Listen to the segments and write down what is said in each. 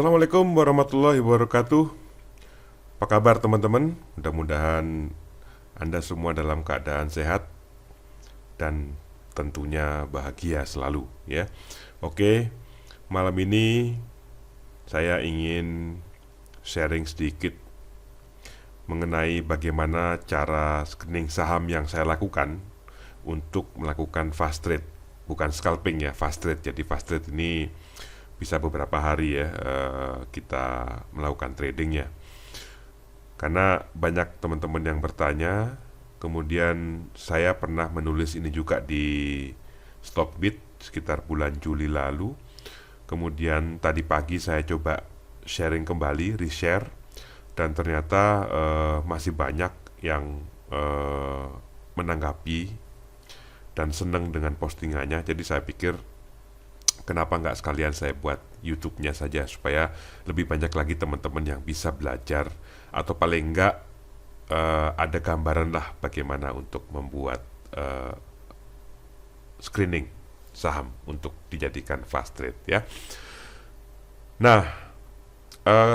Assalamualaikum warahmatullahi wabarakatuh. Apa kabar teman-teman? Mudah-mudahan Anda semua dalam keadaan sehat dan tentunya bahagia selalu ya. Oke, malam ini saya ingin sharing sedikit mengenai bagaimana cara screening saham yang saya lakukan untuk melakukan fast trade. Bukan scalping ya, fast trade. Jadi fast trade ini bisa beberapa hari ya kita melakukan tradingnya. Karena banyak teman-teman yang bertanya, kemudian saya pernah menulis ini juga di Stockbit sekitar bulan Juli lalu. Kemudian tadi pagi saya coba sharing kembali, reshare, dan ternyata masih banyak yang menanggapi dan senang dengan postingannya. Jadi saya pikir kenapa nggak sekalian saya buat YouTube-nya saja supaya lebih banyak lagi teman-teman yang bisa belajar atau paling nggak ada gambaran lah bagaimana untuk membuat screening saham untuk dijadikan fast trade ya. Nah,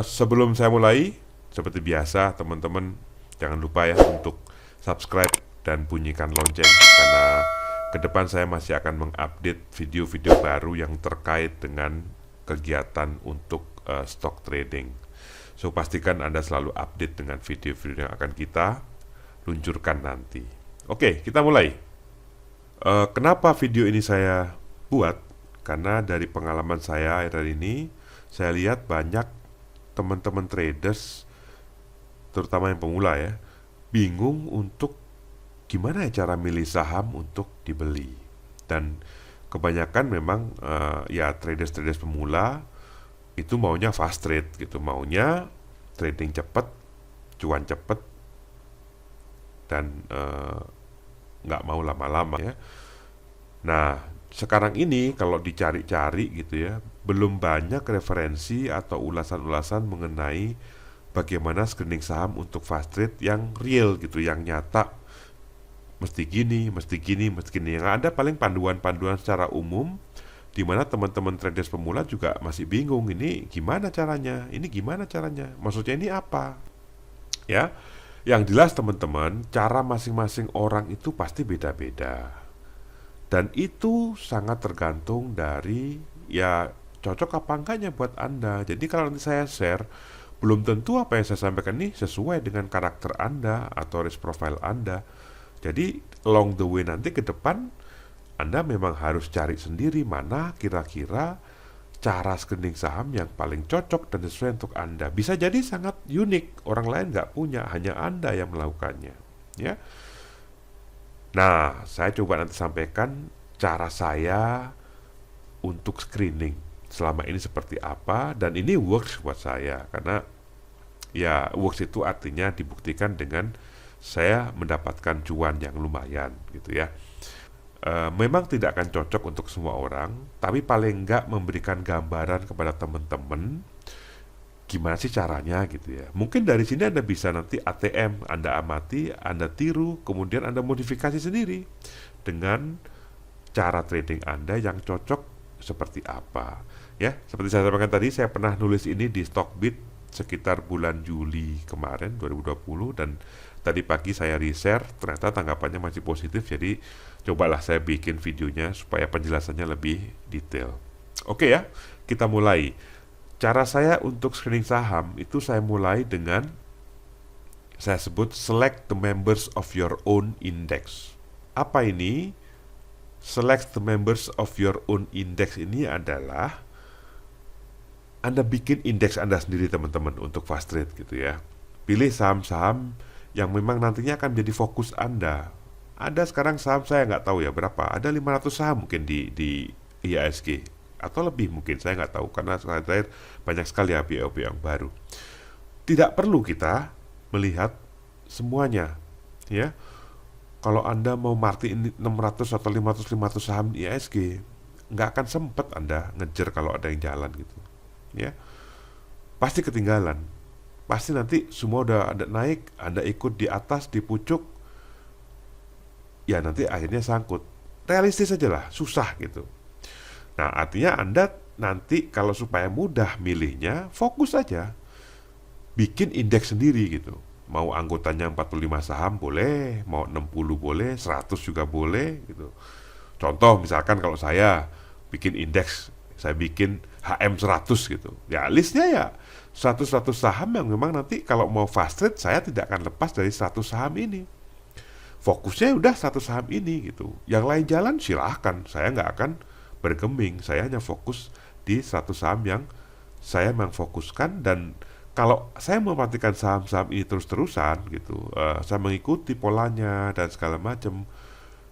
sebelum saya mulai, seperti biasa teman-teman jangan lupa ya untuk subscribe dan bunyikan lonceng karena ke depan saya masih akan mengupdate video-video baru yang terkait dengan kegiatan untuk stock trading. So pastikan Anda selalu update dengan video-video yang akan kita luncurkan nanti. Oke, kita mulai. Kenapa video ini saya buat? Karena dari pengalaman saya akhir ini, saya lihat banyak teman-teman traders, terutama yang pemula ya, bingung untuk gimana ya cara milih saham untuk dibeli. Dan kebanyakan memang ya traders pemula itu maunya fast trade gitu, maunya trading cepat, cuan cepat, dan nggak mau lama-lama ya. Nah, sekarang ini kalau dicari-cari gitu ya, belum banyak referensi atau ulasan-ulasan mengenai bagaimana screening saham untuk fast trade yang real gitu, yang nyata. Mesti gini, mesti gini, mesti gini. Yang ada paling panduan-panduan secara umum, di mana teman-teman traders pemula juga masih bingung, ini gimana caranya, ini gimana caranya, maksudnya ini apa ya. Yang jelas teman-teman, cara masing-masing orang itu pasti beda-beda, dan itu sangat tergantung dari ya cocok apa enggaknya buat Anda. Jadi kalau nanti saya share, belum tentu apa yang saya sampaikan ini sesuai dengan karakter Anda atau risk profile Anda. Jadi along the way nanti ke depan Anda memang harus cari sendiri mana kira-kira cara screening saham yang paling cocok dan sesuai untuk Anda. Bisa jadi sangat unik, orang lain nggak punya, hanya Anda yang melakukannya ya. Nah, saya coba nanti sampaikan cara saya untuk screening selama ini seperti apa, dan ini works buat saya. Karena ya works itu artinya dibuktikan dengan saya mendapatkan cuan yang lumayan gitu ya. Memang tidak akan cocok untuk semua orang, tapi paling enggak memberikan gambaran kepada teman-teman gimana sih caranya gitu ya. Mungkin dari sini Anda bisa nanti ATM, Anda amati, Anda tiru, kemudian Anda modifikasi sendiri dengan cara trading Anda yang cocok seperti apa ya. Seperti saya sampaikan tadi, saya pernah nulis ini di Stockbit sekitar bulan Juli kemarin 2020, dan tadi pagi saya reshare, ternyata tanggapannya masih positif. Jadi cobalah saya bikin videonya supaya penjelasannya lebih detail. Oke ya, kita mulai. Cara saya untuk screening saham itu saya mulai dengan saya sebut select the members of your own index. Apa ini? Select the members of your own index ini adalah Anda bikin indeks Anda sendiri teman-teman untuk fast trade gitu ya. Pilih saham-saham yang memang nantinya akan menjadi fokus Anda. Ada sekarang saham saya nggak tahu ya berapa, ada 500 saham mungkin di IHSG atau lebih mungkin, saya nggak tahu karena saya banyak sekali IPO yang baru. Tidak perlu kita melihat semuanya ya. Kalau Anda mau martiin 600 atau 500 saham di IHSG, nggak akan sempat Anda ngejar kalau ada yang jalan gitu ya. Pasti ketinggalan, pasti nanti semua udah ada naik, Anda ikut di atas, di pucuk, ya nanti akhirnya sangkut. Realistis aja lah, susah gitu. Nah, artinya Anda nanti kalau supaya mudah milihnya, fokus aja bikin indeks sendiri gitu. Mau anggotanya 45 saham boleh, mau 60 boleh, 100 juga boleh gitu. Contoh misalkan kalau saya bikin indeks, saya bikin HM100 gitu. Ya listnya ya 100 saham yang memang nanti kalau mau fast trade saya tidak akan lepas dari 100 saham ini. Fokusnya udah 100 saham ini gitu. Yang lain jalan silahkan, saya nggak akan bergeming. Saya hanya fokus di 100 saham yang saya memang fokuskan, dan kalau saya memperhatikan saham-saham ini terus-terusan gitu, saya mengikuti polanya dan segala macam,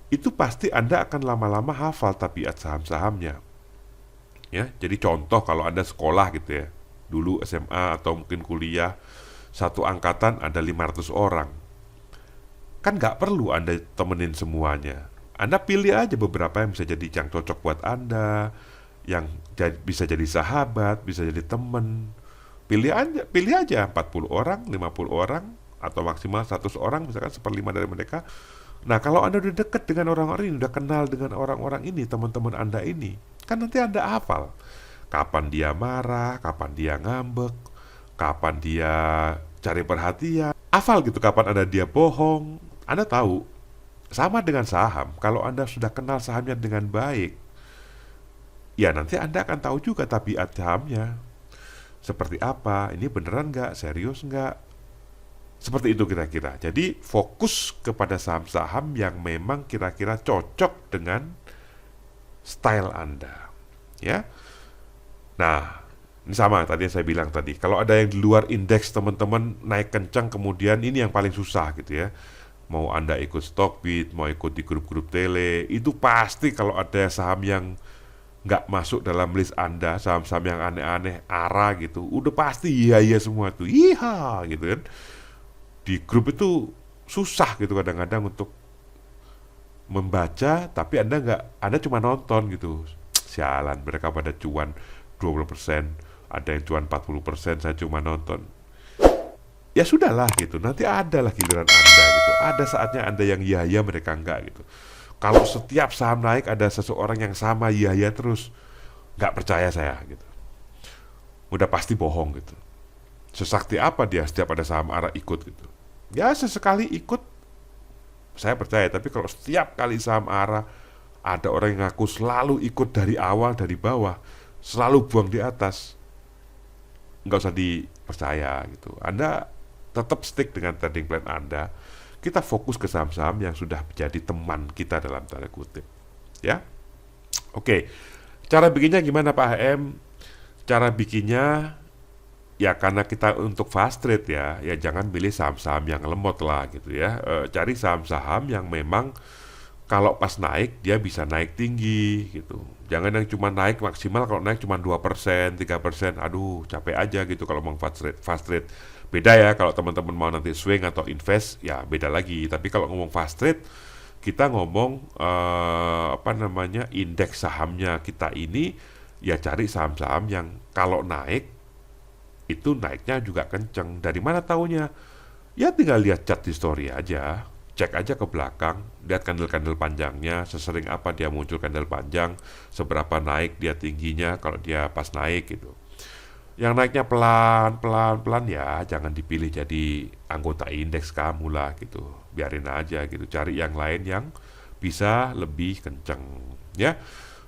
itu pasti Anda akan lama-lama hafal tabiat saham-sahamnya. Ya, jadi contoh kalau Anda sekolah gitu ya, dulu SMA atau mungkin kuliah, satu angkatan ada 500 orang. Kan nggak perlu Anda temenin semuanya. Anda pilih aja beberapa yang bisa jadi yang cocok buat Anda, yang bisa jadi sahabat, bisa jadi temen. Pilih aja 40 orang, 50 orang, atau maksimal 100 orang, misalkan seperlima dari mereka. Nah, kalau Anda udah deket dengan orang-orang ini, udah kenal dengan orang-orang ini, teman-teman Anda ini, kan nanti Anda hafal kapan dia marah, kapan dia ngambek, kapan dia cari perhatian. Hafal gitu kapan ada dia bohong. Anda tahu. Sama dengan saham, kalau Anda sudah kenal sahamnya dengan baik, ya nanti Anda akan tahu juga tabiat sahamnya. Seperti apa, ini beneran nggak, serius nggak. Seperti itu kira-kira. Jadi fokus kepada saham-saham yang memang kira-kira cocok dengan style Anda. Ya. Nah, ini sama tadi yang saya bilang tadi. Kalau ada yang di luar indeks teman-teman naik kencang, kemudian ini yang paling susah gitu ya. Mau Anda ikut Stockbit, mau ikut di grup-grup tele, itu pasti kalau ada saham yang nggak masuk dalam list Anda, saham-saham yang aneh-aneh, ARA gitu, udah pasti iya semua tuh, iya gitu kan. Di grup itu susah gitu kadang-kadang untuk membaca, tapi Anda cuma nonton gitu. Sialan, mereka pada cuan 20%, ada yang cuan 40%, saya cuma nonton. Ya sudahlah gitu, nanti ada lah giliran Anda gitu. Ada saatnya Anda yang iya, mereka enggak gitu. Kalau setiap saham naik ada seseorang yang sama iya terus, nggak percaya saya gitu. Udah pasti bohong gitu. Sesakti apa dia setiap ada saham ARA ikut gitu. Ya sesekali ikut saya percaya, tapi kalau setiap kali saham ARA ada orang yang ngaku selalu ikut dari awal, dari bawah, selalu buang di atas, nggak usah dipercaya gitu. Anda tetap stick dengan trading plan Anda. Kita fokus ke saham-saham yang sudah menjadi teman kita dalam tanda kutip. Ya, oke. Cara bikinnya gimana Pak HM? Cara bikinnya ya karena kita untuk fast trade ya jangan pilih saham-saham yang lemot lah gitu ya. Cari saham-saham yang memang kalau pas naik dia bisa naik tinggi gitu. Jangan yang cuma naik maksimal, kalau naik cuma 2%, 3%. Aduh, capek aja gitu kalau mau fast trade. Beda ya kalau teman-teman mau nanti swing atau invest, ya beda lagi. Tapi kalau ngomong fast trade, kita ngomong indeks sahamnya kita ini, ya cari saham-saham yang kalau naik itu naiknya juga kenceng. Dari mana taunya? Ya tinggal lihat chart history aja. Cek aja ke belakang, lihat kandel-kandel panjangnya, sesering apa dia muncul kandel panjang, seberapa naik dia tingginya kalau dia pas naik gitu. Yang naiknya pelan ya jangan dipilih jadi anggota indeks kamu lah gitu. Biarin aja gitu, cari yang lain yang bisa lebih kenceng ya.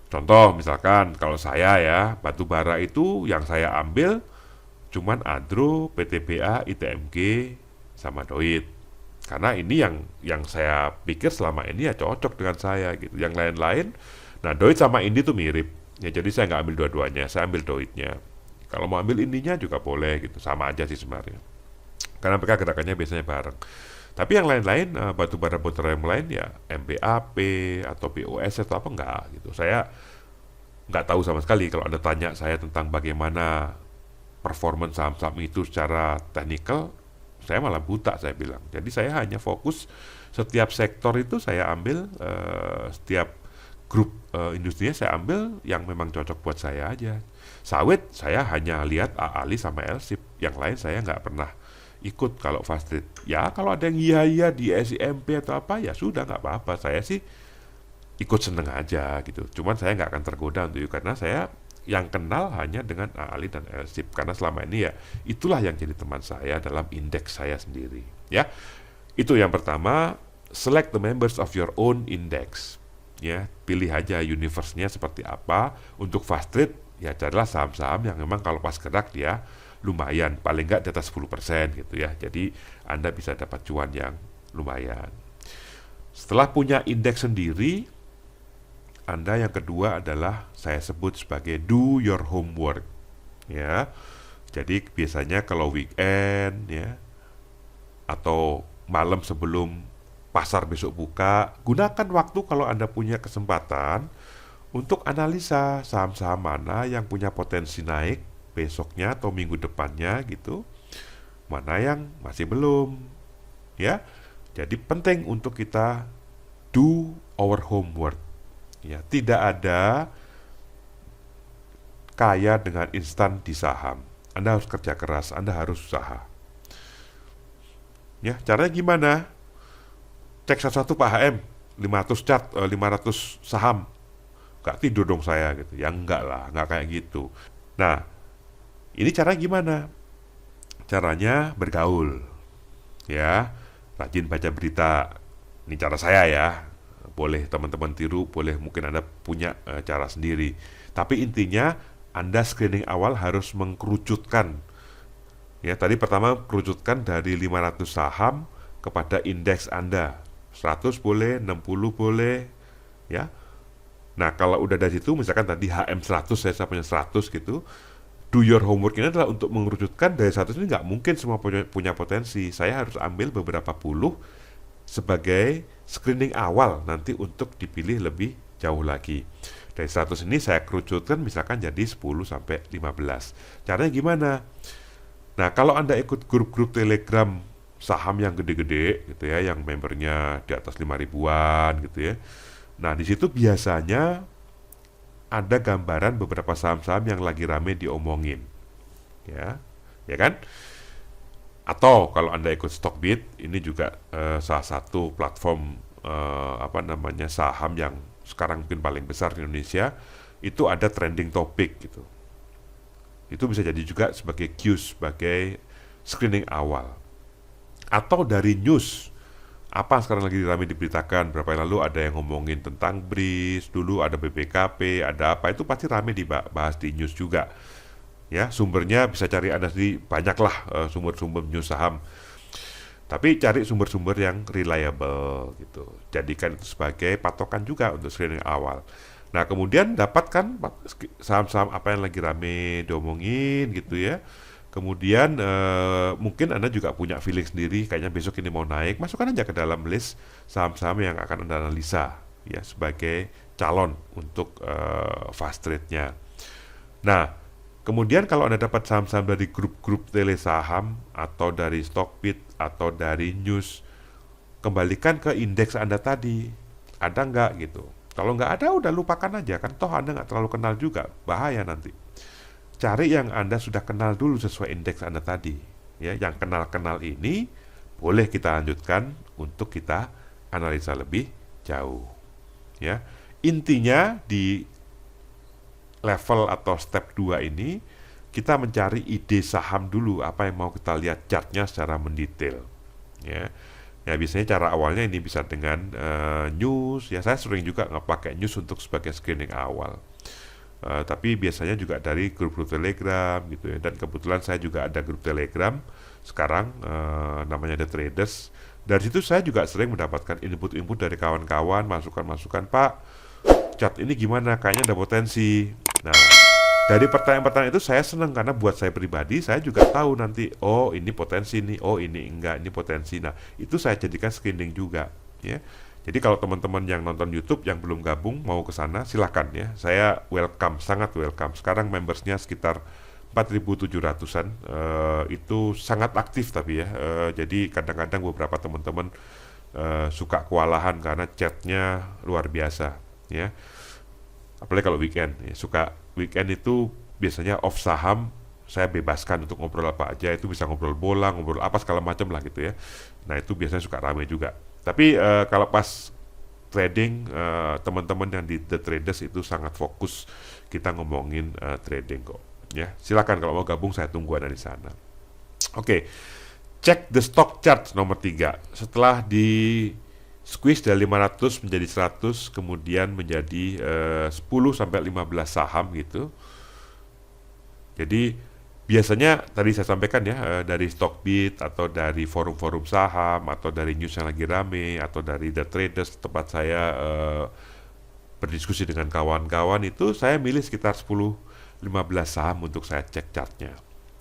Contoh misalkan kalau saya ya, batu bara itu yang saya ambil cuman Adro, PTBA, ITMG sama Doit. Karena ini yang saya pikir selama ini ya cocok dengan saya gitu. Yang lain-lain, nah Doit sama Indi tuh mirip. Ya jadi saya nggak ambil dua-duanya, saya ambil Doitnya. Kalau mau ambil Indinya juga boleh gitu, sama aja sih sebenarnya. Karena mereka gerakannya biasanya bareng. Tapi yang lain-lain, batu bara yang lain ya MBAP atau BOS atau apa enggak gitu. Saya nggak tahu sama sekali. Kalau Anda tanya saya tentang bagaimana performance saham-saham itu secara teknikal, saya malah buta saya bilang. Jadi saya hanya fokus setiap sektor itu saya ambil, setiap grup industrinya saya ambil yang memang cocok buat saya aja. Sawit saya hanya lihat AALI sama LSIP, yang lain saya nggak pernah ikut kalau fast trade. Ya kalau ada yang iya di SIMP atau apa ya sudah nggak apa-apa. Saya sih ikut seneng aja gitu. Cuman saya nggak akan tergoda untuk itu karena saya yang kenal hanya dengan Ali dan Elsip, karena selama ini ya itulah yang jadi teman saya dalam indeks saya sendiri. Ya, itu yang pertama. Select the members of your own index. Ya, pilih aja universe-nya seperti apa. Untuk fast trade ya carilah saham-saham yang memang kalau pas gerak dia lumayan, paling nggak di atas 10% gitu ya. Jadi Anda bisa dapat cuan yang lumayan. Setelah punya indeks sendiri, Anda yang kedua adalah saya sebut sebagai do your homework. Ya. Jadi biasanya kalau weekend ya atau malam sebelum pasar besok buka, gunakan waktu kalau Anda punya kesempatan untuk analisa saham-saham mana yang punya potensi naik besoknya atau minggu depannya gitu, mana yang masih belum. Ya. Jadi penting untuk kita do our homework. Ya, tidak ada kaya dengan instan di saham. Anda harus kerja keras, Anda harus usaha. Ya, caranya gimana? Cek satu-satu Pak HM, 500 chart, 500 saham. Gak tidur dong saya gitu. Ya enggak lah, enggak kayak gitu. Nah, ini caranya gimana? Caranya bergaul. Ya, rajin baca berita. Ini cara saya ya. Boleh teman-teman tiru, boleh mungkin Anda punya cara sendiri. Tapi intinya Anda screening awal harus mengkerucutkan. Ya, tadi pertama kerucutkan dari 500 saham kepada indeks Anda. 100 boleh, 60 boleh, ya. Nah, kalau udah dari situ, misalkan tadi HM 100, saya punya 100 gitu, do your homework ini adalah untuk mengerucutkan dari 100 ini nggak mungkin semua punya potensi. Saya harus ambil beberapa puluh sebagai screening awal nanti untuk dipilih lebih jauh lagi. Dari 100 ini saya kerucutkan misalkan jadi 10 sampai 15. Caranya gimana? Nah, kalau Anda ikut grup-grup Telegram saham yang gede-gede gitu ya, yang membernya di atas 5 ribuan gitu ya. Nah, di situ biasanya ada gambaran beberapa saham-saham yang lagi rame diomongin. Ya. Ya kan? Atau kalau Anda ikut Stockbit, ini juga salah satu platform saham yang sekarang mungkin paling besar di Indonesia, itu ada trending topic gitu. Itu bisa jadi juga sebagai cues, sebagai screening awal. Atau dari news, apa sekarang lagi ramai diberitakan, berapa yang lalu ada yang ngomongin tentang BRIS, dulu ada BPKP, ada apa, itu pasti ramai dibahas di news juga. Ya, sumbernya bisa cari Anda sendiri, banyaklah sumber-sumber news saham. Tapi cari sumber-sumber yang reliable gitu. Jadikan itu sebagai patokan juga untuk screening awal. Nah, kemudian dapatkan saham-saham apa yang lagi rame diomongin gitu ya. Kemudian mungkin Anda juga punya feeling sendiri, kayaknya besok ini mau naik, masukkan aja ke dalam list saham-saham yang akan Anda analisa ya sebagai calon untuk fast trade-nya. Nah, kemudian kalau Anda dapat saham-saham dari grup-grup tele saham atau dari Stockbit atau dari news, kembalikan ke indeks Anda tadi. Ada nggak gitu? Kalau nggak ada, udah lupakan aja, kan toh Anda nggak terlalu kenal juga, bahaya nanti. Cari yang Anda sudah kenal dulu sesuai indeks Anda tadi. Ya, yang kenal-kenal ini boleh kita lanjutkan untuk kita analisa lebih jauh. Ya, intinya di level atau step 2 ini kita mencari ide saham dulu, apa yang mau kita lihat chartnya secara mendetail. Ya. Ya, biasanya cara awalnya ini bisa dengan news. Ya, saya sering juga nggak pakai news untuk sebagai screening awal. Tapi biasanya juga dari grup-grup Telegram gitu ya. Dan kebetulan saya juga ada grup Telegram sekarang, namanya The Traders. Dari situ saya juga sering mendapatkan input-input dari kawan-kawan, masukan-masukan, Pak, chart ini gimana? Kayaknya ada potensi. Nah, dari pertanyaan-pertanyaan itu saya senang karena buat saya pribadi, saya juga tahu nanti, oh ini potensi nih, oh ini enggak, ini potensi. Nah, itu saya jadikan screening juga, ya. Jadi kalau teman-teman yang nonton YouTube yang belum gabung mau ke sana, silakan ya. Saya welcome, sangat welcome. Sekarang membersnya sekitar 4.700-an, itu sangat aktif tapi ya. Jadi kadang-kadang beberapa teman-teman suka kewalahan karena chatnya luar biasa, ya. Apalagi kalau weekend, ya. Suka weekend itu biasanya off saham, saya bebaskan untuk ngobrol apa aja, itu bisa ngobrol bola, ngobrol apa segala macam lah gitu ya. Nah, itu biasanya suka ramai juga. Tapi kalau pas trading, teman-teman yang di The Traders itu sangat fokus kita ngomongin trading kok. Ya, silakan kalau mau gabung, saya tunggu ada di sana. Oke, cek the stock chart nomor 3. Setelah di squeeze dari 500 menjadi 100, kemudian menjadi 10 sampai 15 saham gitu. Jadi biasanya tadi saya sampaikan ya, dari Stockbit atau dari forum-forum saham atau dari news yang lagi rame atau dari The Traders tempat saya berdiskusi dengan kawan-kawan, itu saya milih sekitar 10-15 saham untuk saya cek chartnya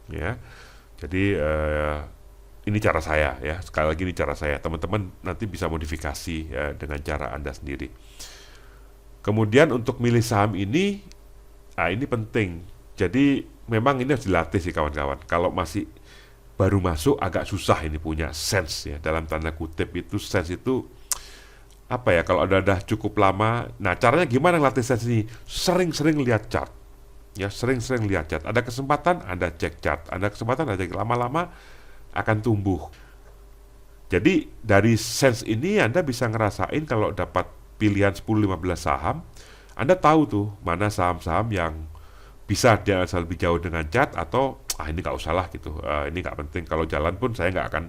ya. Jadi ini cara saya ya, sekali lagi ini cara saya, teman-teman nanti bisa modifikasi ya, dengan cara Anda sendiri. Kemudian untuk milih saham ini, ini penting. Jadi memang ini harus dilatih sih kawan-kawan. Kalau masih baru masuk agak susah ini punya sense ya, dalam tanda kutip itu sense itu apa ya, kalau udah cukup lama. Nah, caranya gimana ngelatih sense ini? Sering-sering lihat chart. Ya, sering-sering lihat chart. Ada kesempatan Anda cek chart, ada kesempatan Anda cek, lama-lama akan tumbuh. Jadi dari sense ini Anda bisa ngerasain kalau dapat pilihan 10-15 saham, Anda tahu tuh mana saham-saham yang bisa dia asal lebih jauh dengan chart, atau ini nggak usah lah gitu, ini nggak penting, kalau jalan pun saya nggak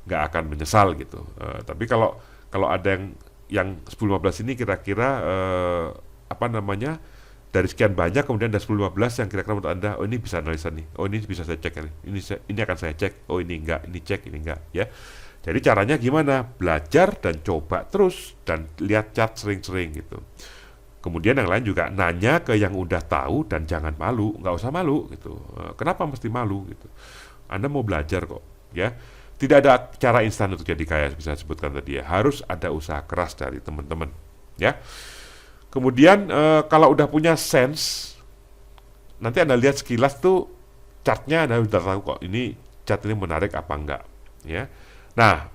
akan menyesal gitu. Tapi kalau ada yang 10-15 ini kira-kira apa namanya, dari sekian banyak kemudian ada 10-15 yang kira-kira menurut Anda, ini bisa analisa nih, ini bisa saya cek, ini akan saya cek, ini enggak, ini cek, ini enggak ya. Jadi caranya gimana? Belajar dan coba terus dan lihat chart sering-sering gitu. Kemudian yang lain juga nanya ke yang udah tahu dan jangan malu, nggak usah malu gitu. Kenapa mesti malu gitu? Anda mau belajar kok ya. Tidak ada cara instan untuk jadi kaya, bisa sebutkan tadi ya. Harus ada usaha keras dari teman-teman ya. Kemudian kalau udah punya sense, nanti Anda lihat sekilas tuh chartnya, Anda udah tahu kok ini chart ini menarik apa enggak ya. Nah,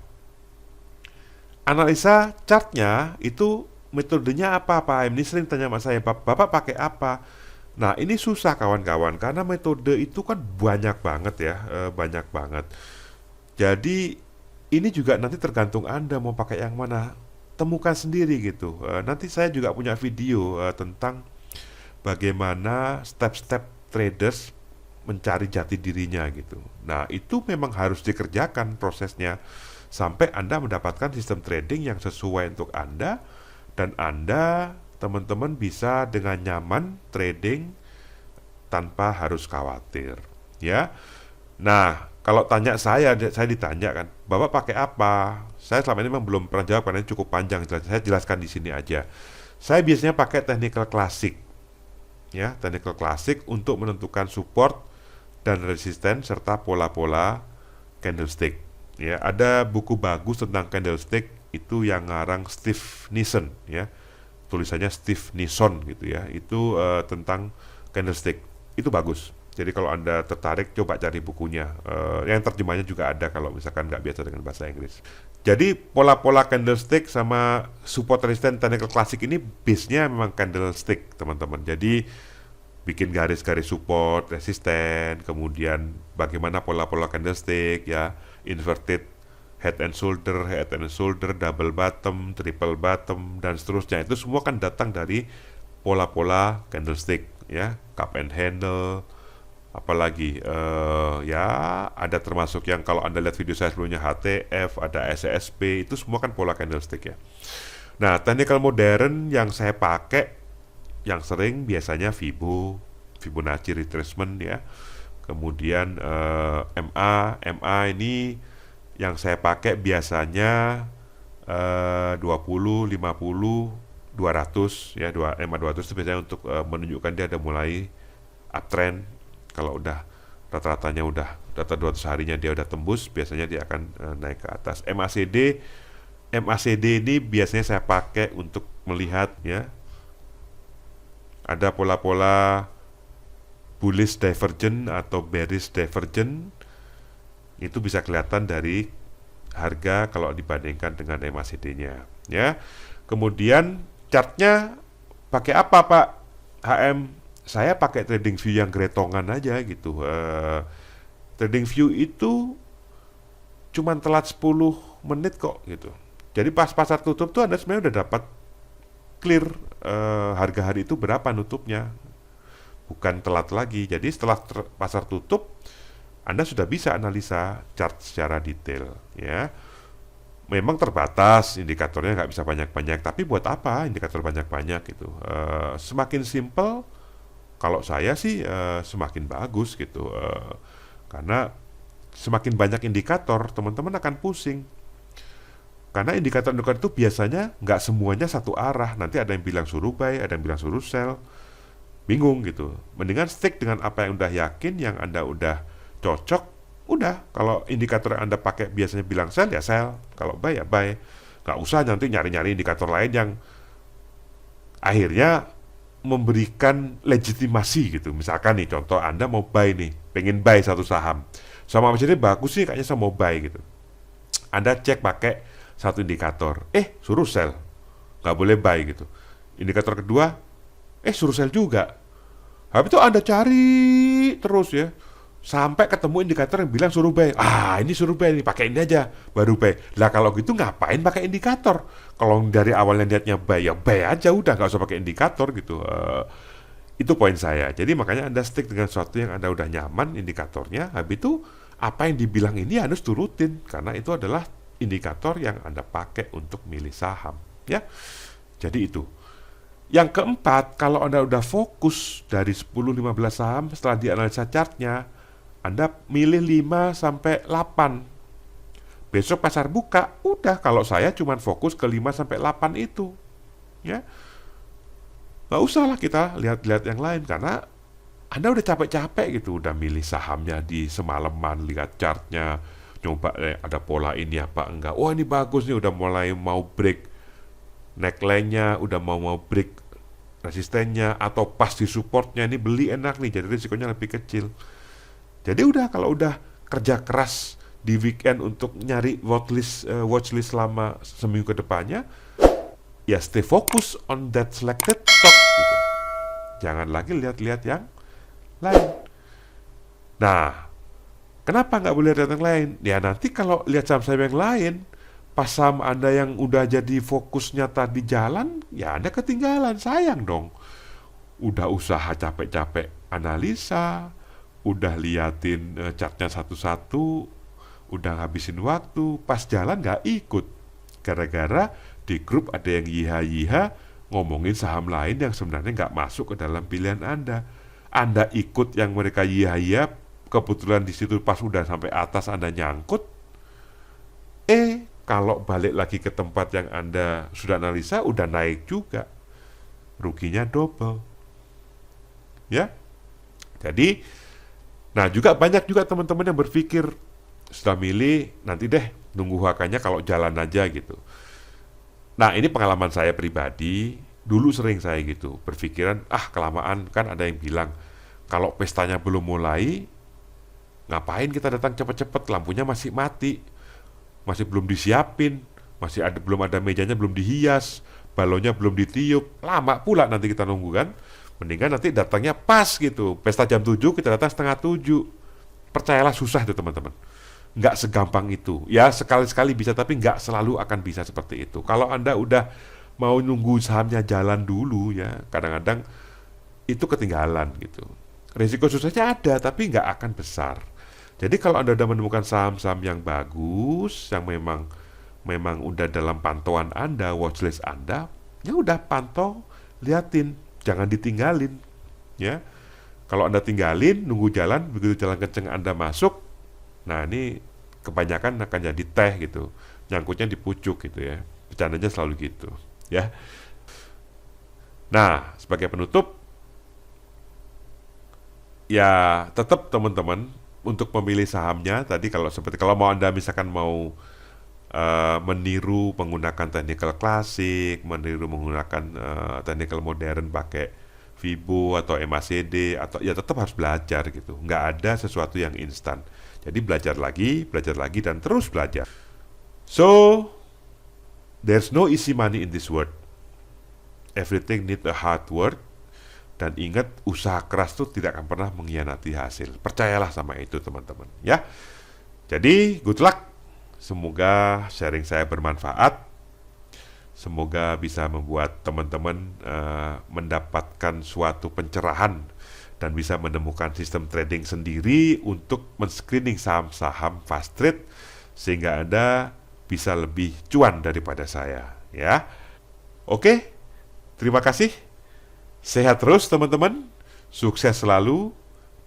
analisa chartnya itu metodenya apa Pak? Ini sering tanya sama saya, Bapak pakai apa? Nah, ini susah kawan-kawan, karena metode itu kan banyak banget ya, banyak banget. Jadi ini juga nanti tergantung Anda mau pakai yang mana, temukan sendiri gitu. Nanti saya juga punya video tentang bagaimana step-step traders mencari jati dirinya gitu. Nah, itu memang harus dikerjakan prosesnya sampai Anda mendapatkan sistem trading yang sesuai untuk Anda, dan Anda, teman-teman, bisa dengan nyaman trading tanpa harus khawatir ya. Nah, kalau tanya saya ditanya kan, Bapak pakai apa? Saya selama ini memang belum pernah jawab karena ini cukup panjang. Saya jelaskan di sini aja. Saya biasanya pakai technical classic, ya, technical classic untuk menentukan support dan resisten serta pola-pola candlestick. Ya, ada buku bagus tentang candlestick itu yang ngarang Steve Nissen, ya, tulisannya Steve Nissen gitu ya. Itu tentang candlestick, itu bagus. Jadi kalau Anda tertarik, coba cari bukunya. Yang terjemahnya juga ada kalau misalkan nggak biasa dengan bahasa Inggris. Jadi pola-pola candlestick sama support resistance technical classic ini base-nya memang candlestick, teman-teman. Jadi bikin garis-garis support, resisten, kemudian bagaimana pola-pola candlestick ya, inverted head and shoulder, double bottom, triple bottom, dan seterusnya. Itu semua kan datang dari pola-pola candlestick ya, cup and handle, apalagi ya ada termasuk yang kalau Anda lihat video saya sebelumnya HTF, ada SSP, itu semua kan pola candlestick ya. Nah, technical modern yang saya pakai yang sering biasanya Fibonacci retracement ya. Kemudian MA ini yang saya pakai biasanya 20, 50, 200 ya, MA 200 itu biasanya untuk menunjukkan dia ada mulai uptrend. Kalau udah rata-ratanya udah data 200 harinya dia udah tembus, biasanya dia akan naik ke atas. MACD ini biasanya saya pakai untuk melihat ya, ada pola-pola bullish divergent atau bearish divergent. Itu bisa kelihatan dari harga kalau dibandingkan dengan MACD-nya ya. Kemudian chartnya pakai apa Pak HM? Saya pakai trading view yang gretongan aja gitu. Trading view itu cuman telat 10 menit kok gitu. Jadi pas pasar tutup tuh Anda sebenarnya udah dapat clear harga hari itu berapa nutupnya, bukan telat lagi. Jadi setelah pasar tutup, Anda sudah bisa analisa chart secara detail, ya. Memang terbatas indikatornya, nggak bisa banyak-banyak, tapi buat apa indikator banyak-banyak gitu? Semakin simple, kalau saya sih semakin bagus gitu, karena semakin banyak indikator teman-teman akan pusing, karena indikator-indikator itu biasanya nggak semuanya satu arah. Nanti ada yang bilang suruh buy, ada yang bilang suruh sell, bingung gitu. Mendingan stick dengan apa yang udah yakin, yang Anda udah cocok. Udah, kalau indikator yang Anda pakai biasanya bilang sell ya sell, kalau buy ya buy. Nggak usah nanti nyari-nyari indikator lain yang akhirnya memberikan legitimasi gitu. Misalkan nih contoh, Anda mau buy nih, pengen buy satu saham, sama macamnya bagus sih kayaknya, saya mau buy gitu. Anda cek pakai satu indikator, suruh sell, nggak boleh buy gitu. Indikator kedua, suruh sell juga. Habis itu Anda cari terus ya, sampai ketemu indikator yang bilang suruh buy. Ini suruh buy nih, pakai ini aja baru buy. Lah kalau gitu ngapain pakai indikator? Kalau dari awalnya niatnya buy, ya buy aja udah, nggak usah pakai indikator gitu. Itu poin saya. Jadi makanya Anda stick dengan sesuatu yang Anda udah nyaman indikatornya. Habis itu apa yang dibilang ini harus turutin, karena itu adalah indikator yang Anda pakai untuk milih saham, ya. Jadi itu. Yang keempat, kalau Anda udah fokus dari 10-15 saham, setelah dianalisa chartnya, Anda milih 5 sampai 8. Besok pasar buka, udah, kalau saya cuma fokus ke 5 sampai 8 itu. Ya. Nggak usah lah kita lihat-lihat yang lain, karena Anda udah capek-capek gitu, udah milih sahamnya di semalaman, lihat chartnya, coba ada pola ini apa enggak. Wah, ini bagus nih, udah mulai mau break neckline-nya, udah mau break resistennya, atau pas di supportnya, ini beli enak nih, jadi risikonya lebih kecil. Jadi udah, kalau udah kerja keras di weekend untuk nyari watchlist selama seminggu ke depannya, ya stay focus on that selected stock gitu. Jangan lagi lihat-lihat yang lain. Nah, kenapa nggak boleh lihat yang lain? Ya nanti kalau lihat saham-saham yang lain, pas saham Anda yang udah jadi fokusnya tadi jalan, ya Anda ketinggalan, sayang dong. Udah usaha capek-capek analisa, udah liatin chartnya satu-satu, udah ngabisin waktu, pas jalan nggak ikut. Gara-gara di grup ada yang yiha-yiha ngomongin saham lain yang sebenarnya nggak masuk ke dalam pilihan Anda. Anda ikut yang mereka yiha-yiha, kebetulan di situ pas udah sampai atas Anda nyangkut. Kalau balik lagi ke tempat yang Anda sudah analisa, udah naik juga, ruginya double. Ya, jadi, nah juga banyak juga teman-teman yang berpikir sudah milih, nanti deh nunggu hakanya kalau jalan aja gitu. Nah ini pengalaman saya pribadi, dulu sering saya gitu, berpikiran, kelamaan, kan ada yang bilang, kalau pestanya belum mulai, ngapain kita datang cepet-cepet, lampunya masih mati, masih belum disiapin, belum ada mejanya, belum dihias, balonnya belum ditiup, lama pula nanti kita nunggu kan. Mendingan nanti datangnya pas gitu, pesta jam 7 kita datang setengah 7. Percayalah susah itu teman-teman, nggak segampang itu. Ya sekali-sekali bisa, tapi nggak selalu akan bisa seperti itu. Kalau Anda udah mau nunggu sahamnya jalan dulu ya, kadang-kadang itu ketinggalan gitu. Risiko susahnya ada, tapi nggak akan besar. Jadi kalau Anda udah menemukan saham-saham yang bagus, yang memang udah dalam pantauan Anda, watchlist Anda, ya udah pantau, liatin, jangan ditinggalin, ya. Kalau Anda tinggalin, nunggu jalan, begitu jalan kenceng Anda masuk, nah ini kebanyakan akan jadi teh gitu, nyangkutnya di pucuk gitu ya. Bercandanya selalu gitu, ya. Nah, sebagai penutup, ya tetap teman-teman untuk memilih sahamnya tadi, kalau mau Anda misalkan mau meniru menggunakan technical klasik, meniru menggunakan technical modern pakai Fibo atau MACD, atau ya tetap harus belajar gitu. Nggak ada sesuatu yang instan. Jadi belajar lagi dan terus belajar. So there's no easy money in this world. Everything need a hard work. Dan ingat, usaha keras itu tidak akan pernah mengkhianati hasil. Percayalah sama itu teman-teman, ya. Jadi good luck. Semoga sharing saya bermanfaat. Semoga bisa membuat teman-teman mendapatkan suatu pencerahan dan bisa menemukan sistem trading sendiri untuk men-screening saham-saham fast trade sehingga Anda bisa lebih cuan daripada saya, ya. Oke, terima kasih. Sehat terus teman-teman. Sukses selalu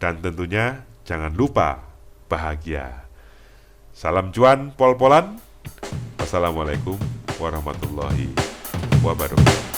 dan tentunya jangan lupa bahagia. Salam cuan pol-polan. Wassalamualaikum warahmatullahi wabarakatuh.